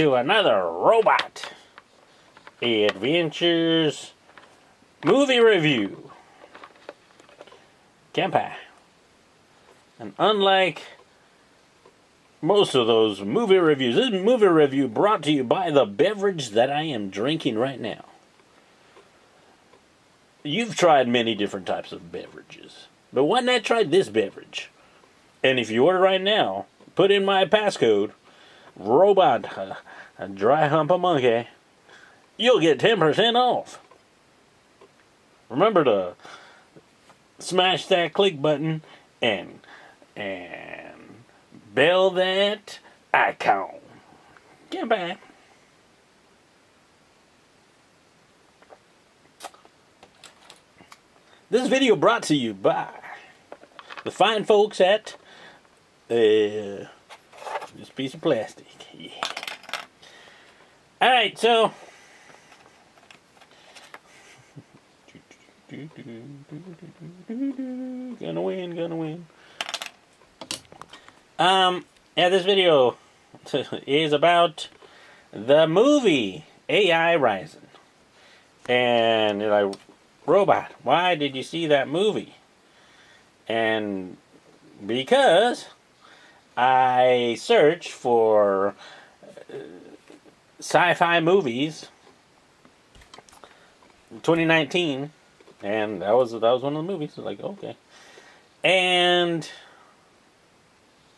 to another Robot Adventures movie review. Kampai. And unlike most of those movie reviews, this movie review brought to you by the beverage that I am drinking right now. You've tried many different types of beverages, but why not try this beverage? And if you order right now, put in my passcode, Robot, a dry hump a monkey, you'll get 10% off. Remember to smash that click button and bell that icon. Get back. This video brought to you by the fine folks at this piece of plastic. Yeah. Alright, so gonna win. Yeah, this video is about the movie A.I.Rising. And you're like, Robot, why did you see that movie? And because I searched for sci-fi movies in 2019, and that was one of the movies. Like, okay. And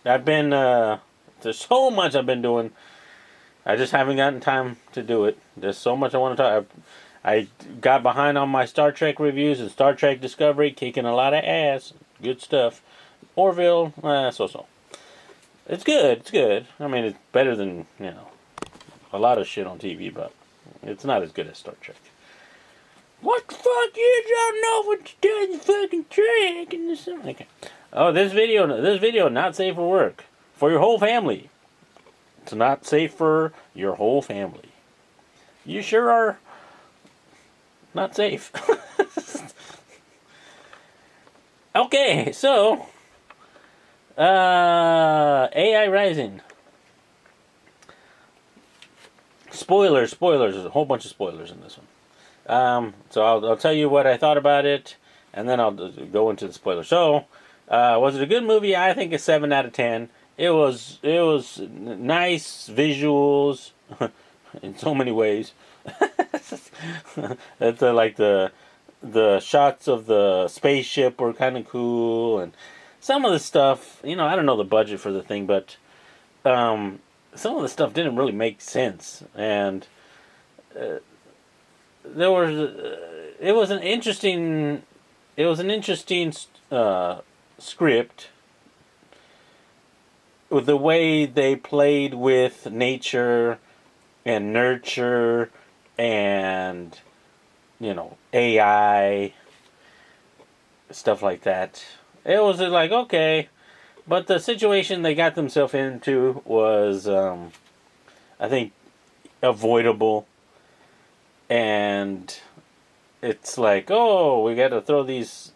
I've been there's so much I've been doing. I just haven't gotten time to do it. There's so much I want to talk. I got behind on my Star Trek reviews and Star Trek Discovery, kicking a lot of ass. Good stuff. Orville, so-so. It's good. It's good. I mean, it's better than, a lot of shit on TV, but it's not as good as Star Trek. What the fuck? You don't know what you're doing, fucking Trek and this. Okay. Oh, this video not safe for work. For your whole family. It's not safe for your whole family. You sure are not safe. Okay, so A.I.Rising. Spoilers. There's a whole bunch of spoilers in this one. So I'll tell you what I thought about it, and then I'll go into the spoilers. So, was it a good movie? I think a 7 out of 10. It was nice visuals in so many ways. It's like the shots of the spaceship were kind of cool, and some of the stuff, I don't know the budget for the thing, but some of the stuff didn't really make sense, and it was an interesting script with the way they played with nature and nurture and AI stuff like that. It was like, okay, but the situation they got themselves into was I think avoidable, and it's like, oh, we got to throw these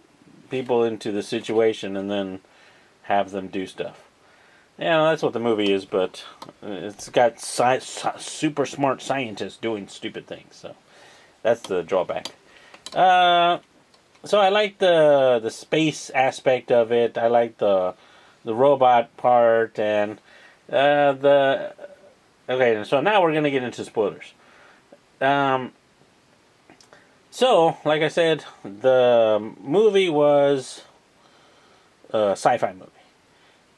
people into the situation and then have them do stuff. That's what the movie is, but it's got super smart scientists doing stupid things, so that's the drawback. So I like the space aspect of it. I like the robot part, and okay. So now we're gonna get into spoilers. So like I said, the movie was a sci-fi movie.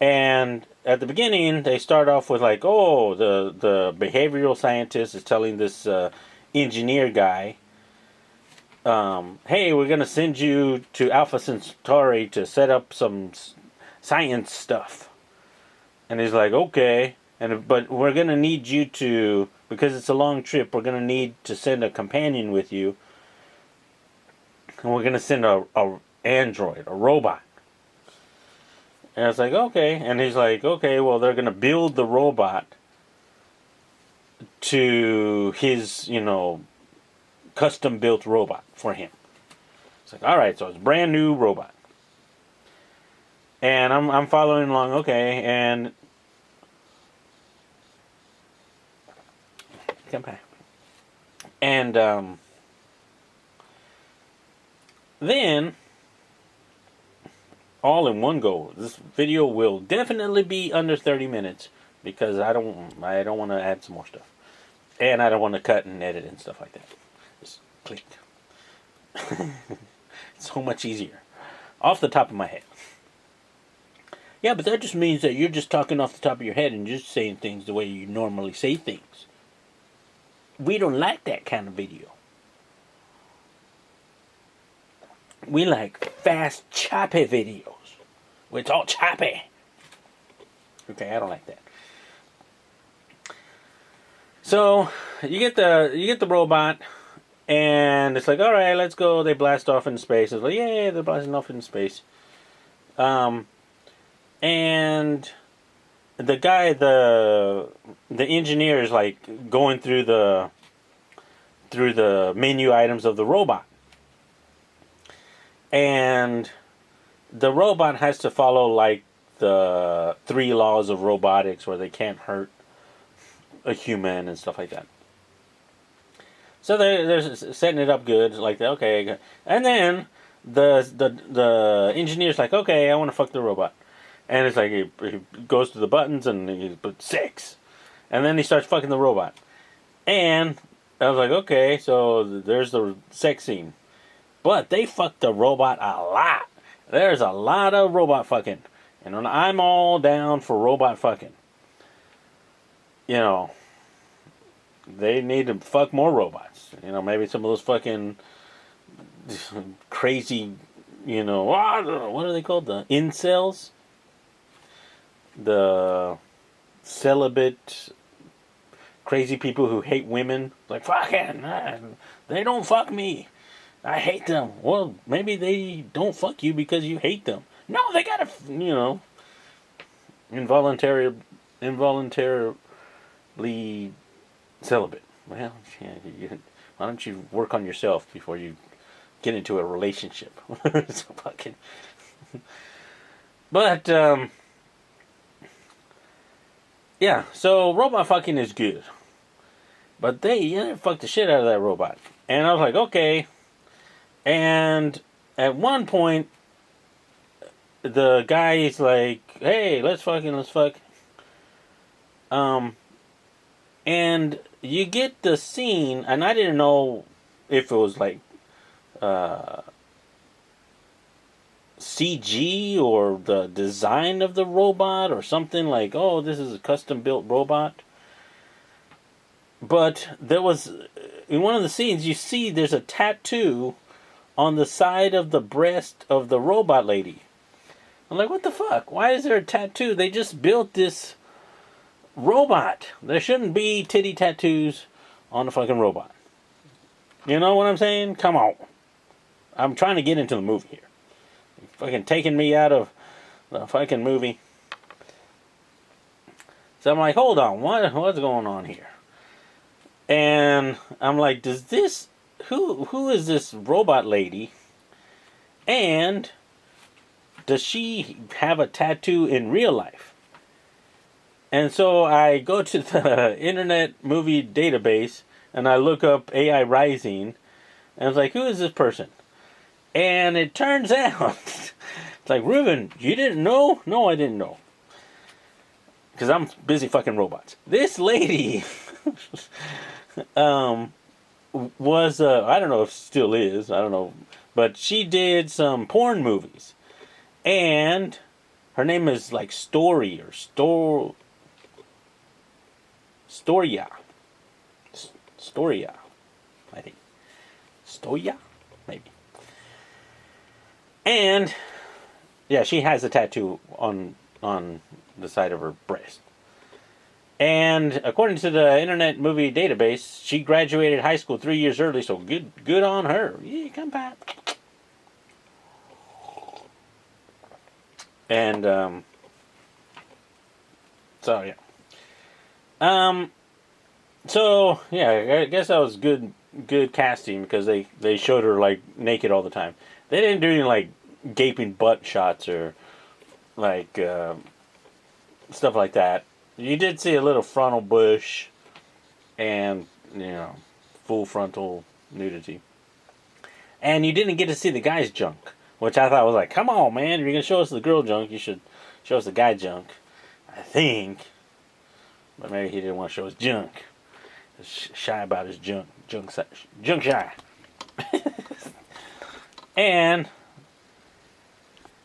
And at the beginning, they start off with like, oh, the behavioral scientist is telling this engineer guy, hey, we're going to send you to Alpha Centauri to set up some science stuff. And he's like, okay, but we're going to need you to, because it's a long trip, we're going to need to send a companion with you. And we're going to send a android, a robot. And I was like, okay. And he's like, okay, well, they're going to build the robot to his, custom-built robot for him. It's like, all right, so it's a brand new robot. And I'm following along, okay, and come back. And then, all in one go, this video will definitely be under 30 minutes because I don't want to add some more stuff, and I don't want to cut and edit and stuff like that. Just click. It's so much easier, off the top of my head. Yeah, but that just means that you're just talking off the top of your head and just saying things the way you normally say things. We don't like that kind of video. We like fast, choppy videos. Where it's all choppy. Okay, I don't like that. So you get the robot, and it's like, all right, let's go. They blast off into space. It's like, yeah, they're blasting off into space. And the guy, the engineer is like going through the menu items of the robot. And the robot has to follow like the 3 laws of robotics where they can't hurt a human and stuff like that. So they're setting it up good, like that. Okay, and then the engineer's like, okay, I want to fuck the robot. And it's like he goes to the buttons and he puts 6. And then he starts fucking the robot. And I was like, okay, so there's the sex scene. But they fucked the robot a lot. There's a lot of robot fucking. And I'm all down for robot fucking. You know, they need to fuck more robots. You know, maybe some of those fucking crazy, you know, what are they called? The incels? The celibate crazy people who hate women. Like, fucking, they don't fuck me. I hate them. Well, maybe they don't fuck you because you hate them. No, they gotta, you know, involuntarily celibate. Well, yeah, why don't you work on yourself before you get into a relationship? So fucking. But, yeah, so robot fucking is good. But they fucked the shit out of that robot. And I was like, okay. And at one point, the guy's like, hey, let's fuck. And you get the scene, and I didn't know if it was like CG or the design of the robot or something, like, oh, this is a custom built robot. But there was, in one of the scenes, you see there's a tattoo on the side of the breast of the robot lady. I'm like, what the fuck? Why is there a tattoo? They just built this robot. There shouldn't be titty tattoos on the fucking robot. You know what I'm saying? Come on. I'm trying to get into the movie here. You're fucking taking me out of the fucking movie. So I'm like, hold on, what's going on here? And I'm like, who is this robot lady? And does she have a tattoo in real life? And so I go to the Internet Movie Database and I look up A.I.Rising, and I was like, who is this person? And it turns out, it's like, Ruben, you didn't know? No, I didn't know. Because I'm busy fucking robots. This lady was, I don't know if still is, I don't know, but she did some porn movies. And her name is like Story or Storia, I think. Storia? Maybe. And, yeah, she has a tattoo on the side of her breast. And according to the Internet Movie Database, she graduated high school 3 years early, so good on her. Yeah, come back. And, so, yeah. So, yeah, I guess that was good casting because they showed her, like, naked all the time. They didn't do any, like, gaping butt shots or, like, stuff like that. You did see a little frontal bush and full frontal nudity. And you didn't get to see the guy's junk, which I thought was like, come on, man, if you're going to show us the girl junk, you should show us the guy junk. I think. But maybe he didn't want to show his junk. He's shy about his junk. Junk shy. And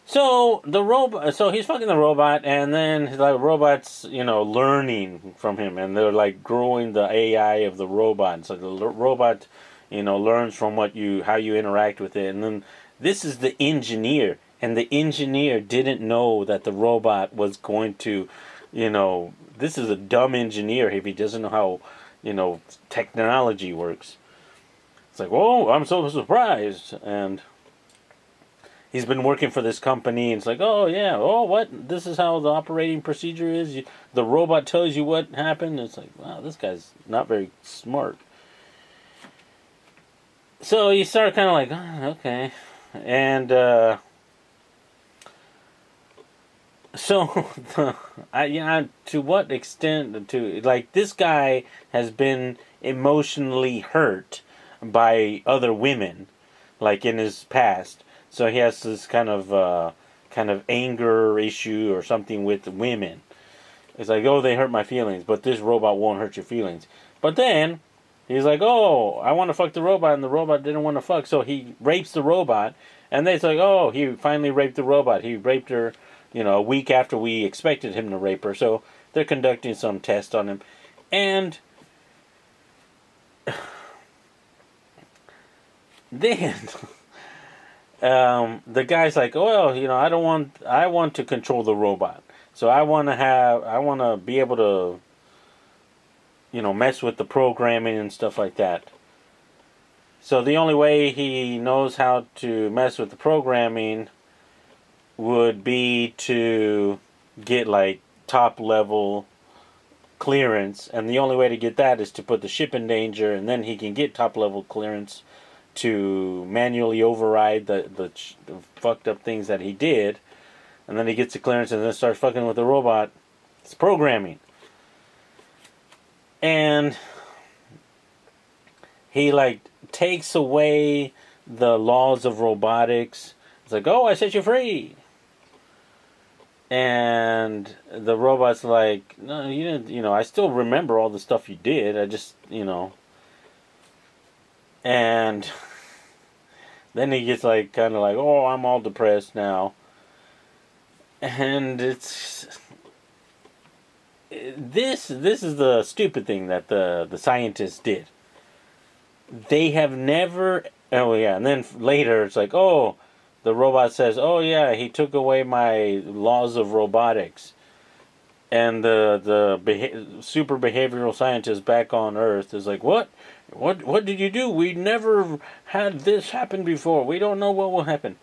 so the robot, so he's fucking the robot, and then the robot's learning from him, and they're like growing the AI of the robot. So the robot, learns from how you interact with it, and then this is the engineer, and the engineer didn't know that the robot was going to, this is a dumb engineer if he doesn't know how, technology works. It's like, oh, I'm so surprised, and he's been working for this company, and it's like, oh yeah, oh what? This is how the operating procedure is. The robot tells you what happened. It's like, wow, this guy's not very smart. So you start kind of like, oh, okay, and so to what extent this guy has been emotionally hurt by other women, like in his past. So he has this kind of anger issue or something with women. It's like, oh, they hurt my feelings, but this robot won't hurt your feelings. But then he's like, oh, I want to fuck the robot, and the robot didn't want to fuck, so he rapes the robot. And it's like, oh, he finally raped the robot. He raped her, a week after we expected him to rape her. So they're conducting some test on him, and then the guy's like, well, I want to control the robot. So I want to be able to, mess with the programming and stuff like that. So the only way he knows how to mess with the programming would be to get like top level clearance, and the only way to get that is to put the ship in danger, and then he can get top level clearance to manually override the fucked up things that he did, and then he gets the clearance and then starts fucking with the robot. It's programming. And he takes away the laws of robotics. It's like, oh, I set you free. And the robot's like, no, you didn't, I still remember all the stuff you did. I just, and then he gets kind of like, oh, I'm all depressed now. And this is the stupid thing that the scientists did. They have never, oh yeah, and then later it's like, oh, the robot says, oh yeah, he took away my laws of robotics. And the super behavioral scientist back on Earth is like, what? What did you do? We never had this happen before. We don't know what will happen.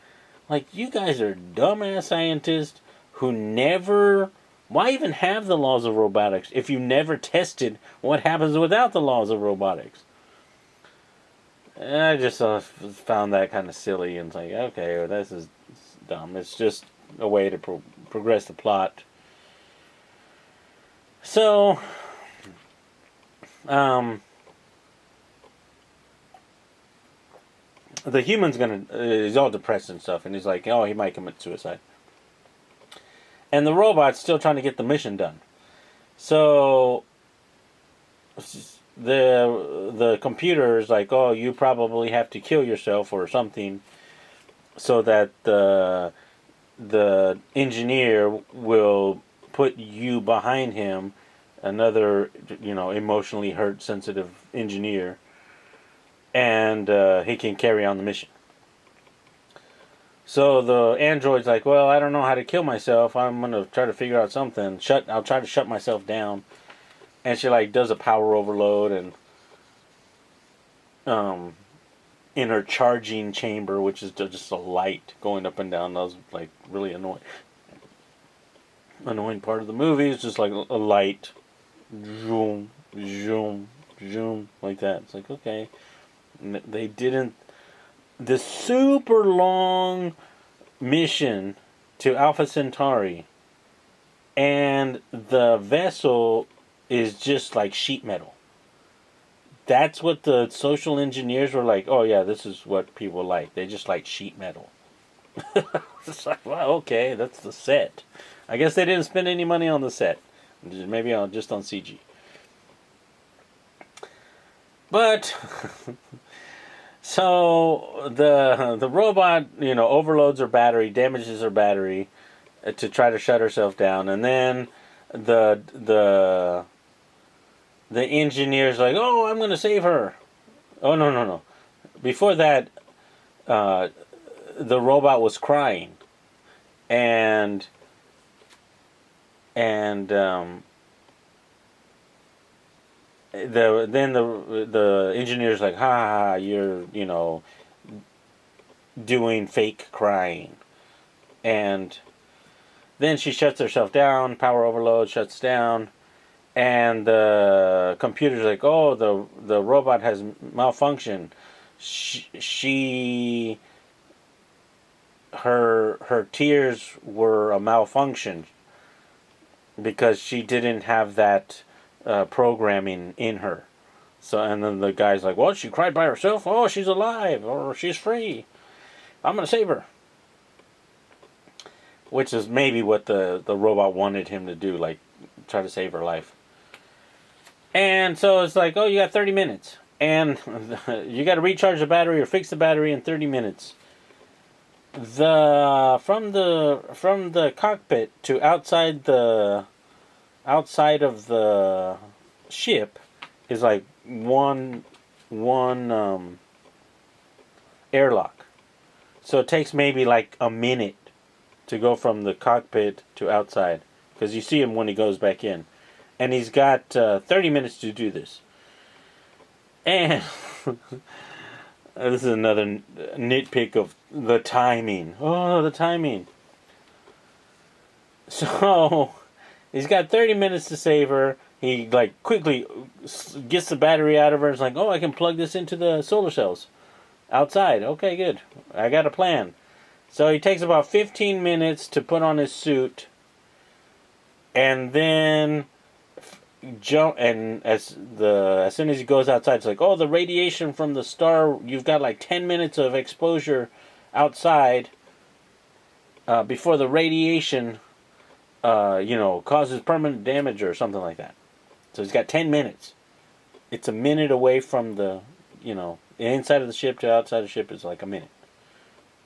Like, you guys are dumbass scientists who never... Why even have the laws of robotics if you never tested what happens without the laws of robotics? And I just found that kind of silly, and it's like, okay, well, this is dumb. It's just a way to progress the plot. So, the human's he's all depressed and stuff, and he's like, oh, he might commit suicide. And the robot's still trying to get the mission done. So, the computer is like, oh, you probably have to kill yourself or something, so that the engineer will put you behind him, another, emotionally hurt, sensitive engineer, and he can carry on the mission. So the android's like, well, I don't know how to kill myself. I'm going to try to figure out something. I'll try to shut myself down. And she does a power overload, and in her charging chamber, which is just a light going up and down. That was really annoying. Annoying part of the movie is just a light, zoom, zoom, zoom, like that. It's like, okay, they didn't. The super long mission to Alpha Centauri, and the vessel is just like sheet metal. that's what the social engineers were like. Oh yeah, this is what people like. They just like sheet metal. It's like, wow, okay, that's the set. I guess they didn't spend any money on the set. Maybe just on CG. But so the robot, overloads her battery, damages her battery to try to shut herself down, and then the the engineer's like, "Oh, I'm going to save her." Oh no no no! Before that, uh, the robot was crying, and and the engineer's like, "Ha ha, ha, you're doing fake crying," and then she shuts herself down. Power overload shuts down, and the computer's like, "Oh, the robot has malfunctioned. She her tears were a malfunction because she didn't have that programming in her." So, and then the guy's like, "Well, she cried by herself. Oh, she's alive, or she's free. I'm gonna save her." Which is maybe what the robot wanted him to do, like try to save her life. And so it's like, oh, you got 30 minutes, and you got to recharge the battery or fix the battery in 30 minutes. The from the cockpit to outside of the ship is like one airlock. So it takes maybe like a minute to go from the cockpit to outside, because you see him when he goes back in, and he's got 30 minutes to do this. And this is another nitpick of the timing. Oh, the timing. So he's got 30 minutes to save her. He like quickly gets the battery out of her. It's like, oh, I can plug this into the solar cells outside. Okay, good. I got a plan. So he takes about 15 minutes to put on his suit, and then jump. And as soon as he goes outside, it's like, oh, the radiation from the star. You've got like 10 minutes of exposure outside before the radiation, causes permanent damage or something like that. So he's got 10 minutes. It's a minute away from the inside of the ship to outside of the ship is like a minute.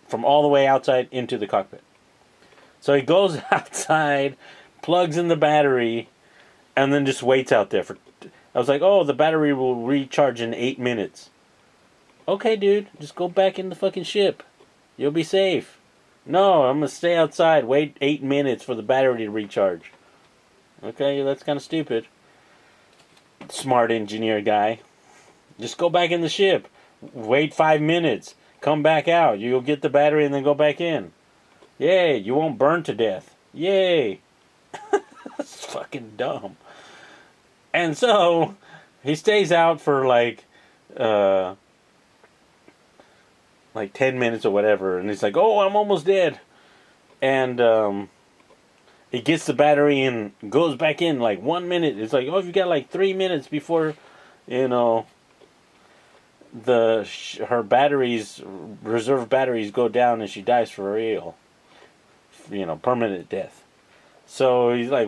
From all the way outside into the cockpit. So he goes outside, plugs in the battery, and then just waits out there for... I was like, oh, the battery will recharge in 8 minutes. Okay, dude, just go back in the fucking ship. You'll be safe. No, I'm going to stay outside, wait 8 minutes for the battery to recharge. Okay, that's kind of stupid. Smart engineer guy. Just go back in the ship. Wait 5 minutes. Come back out. You'll get the battery and then go back in. Yay, you won't burn to death. Yay. That's fucking dumb. And so he stays out for like 10 minutes or whatever, and he's like, oh, I'm almost dead. And he gets the battery and goes back in like 1 minute. It's like, oh, you got like 3 minutes before her batteries, reserve batteries, go down and she dies for real. Permanent death. So he's like,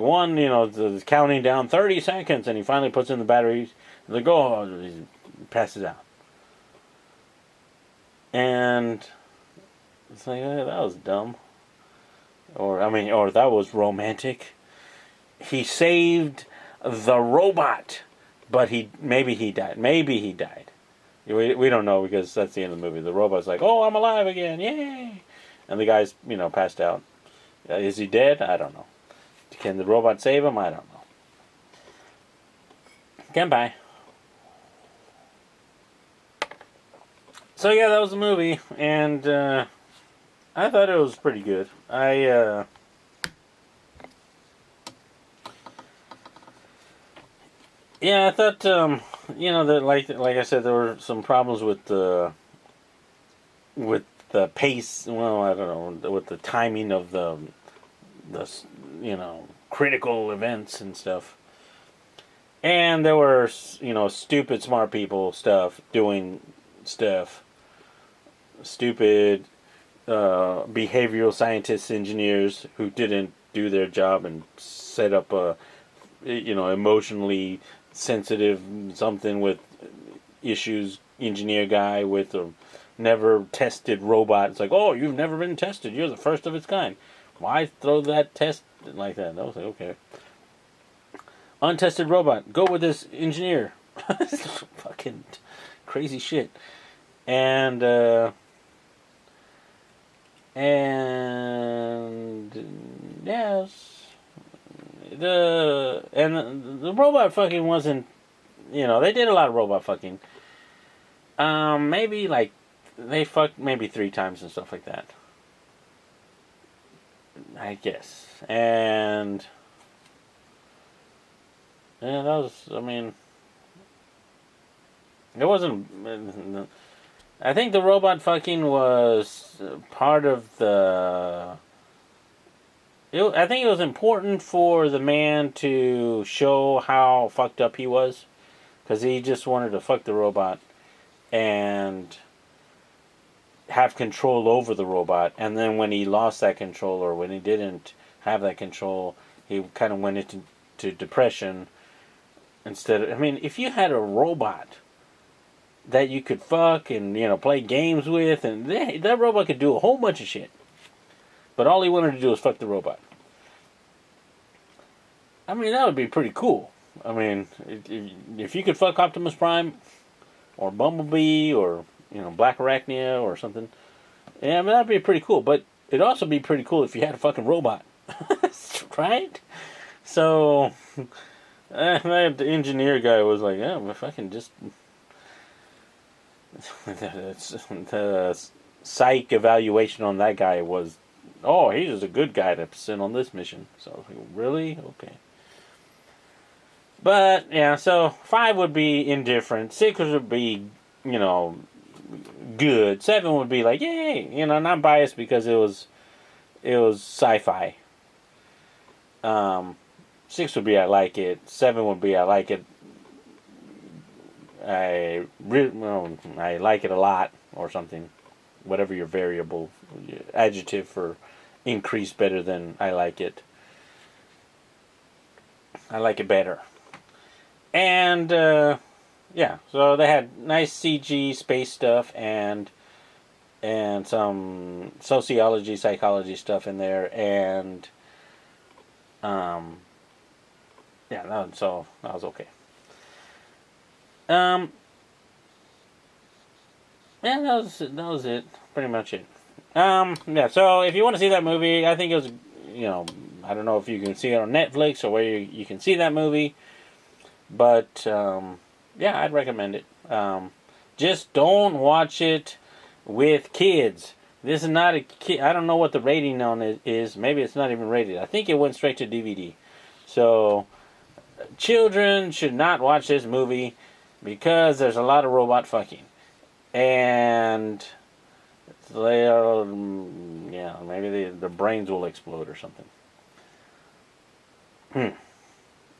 counting down 30 seconds, and he finally puts in the batteries. He's like, oh, he passes out. And it's like, that was dumb. Or that was romantic. He saved the robot, but maybe he died. Maybe he died. We don't know, because that's the end of the movie. The robot's like, oh, I'm alive again, yay! And the guy's, passed out. Is he dead? I don't know. Can the robot save him? I don't know. Goodbye. So yeah, that was the movie, and I thought it was pretty good. I thought that like I said, there were some problems with the pace. Well, I don't know, with the timing of the critical events and stuff. And there were, stupid smart people doing stuff. Stupid behavioral scientists, engineers who didn't do their job and set up a, emotionally sensitive something with issues engineer guy with a never tested robot. It's like, oh, you've never been tested. You're the first of its kind. Why throw that test like that? I was like, okay. Untested robot. Go with this engineer. Fucking crazy shit. And yes, the robot fucking wasn't. They did a lot of robot fucking. Maybe like they fucked maybe 3 times and stuff like that. I guess. And yeah, that was. I mean, it wasn't. I think the robot fucking was part of the. I think it was important for the man to show how fucked up he was, because he just wanted to fuck the robot and have control over the robot. And then when he lost that control, or when he didn't have that control, he kind of went into depression. Instead of, I mean, if you had a robot that you could fuck and play games with, and that robot could do a whole bunch of shit, but all he wanted to do was fuck the robot. I mean, that would be pretty cool. I mean, if you could fuck Optimus Prime, or Bumblebee, or Black Arachnia, or something, yeah, I mean, that'd be pretty cool. But it'd also be pretty cool if you had a fucking robot, right? So, the engineer guy was like, yeah, if I can just. The psych evaluation on that guy was, oh, he's a good guy to send on this mission. So I was like, really? Okay. But yeah, so 5 would be indifferent. 6 would be, good. 7 would be like, yay, not biased because it was sci-fi. 6 would be I like it. 7 would be I like it. I like it a lot, or something. Whatever your variable adjective for increase better than I like it. I like it better. And yeah, so they had nice CG space stuff and some sociology, psychology stuff in there, and yeah, so that was okay. Yeah, that was it. Pretty much it. Yeah, so if you want to see that movie, I think it was, I don't know if you can see it on Netflix or where you can see that movie, but yeah, I'd recommend it. Just don't watch it with kids. This is not a kid. I don't know what the rating on it is. Maybe it's not even rated. I think it went straight to DVD. So children should not watch this movie because there's a lot of robot fucking. And they'll, yeah, maybe their brains will explode or something.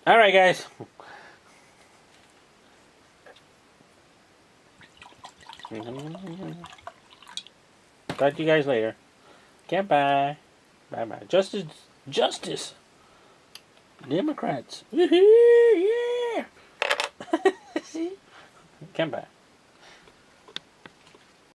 Alright, guys. Talk to you guys later. Goodbye. Bye-bye. Justice. Democrats. Woohoo! Yeah! Come back.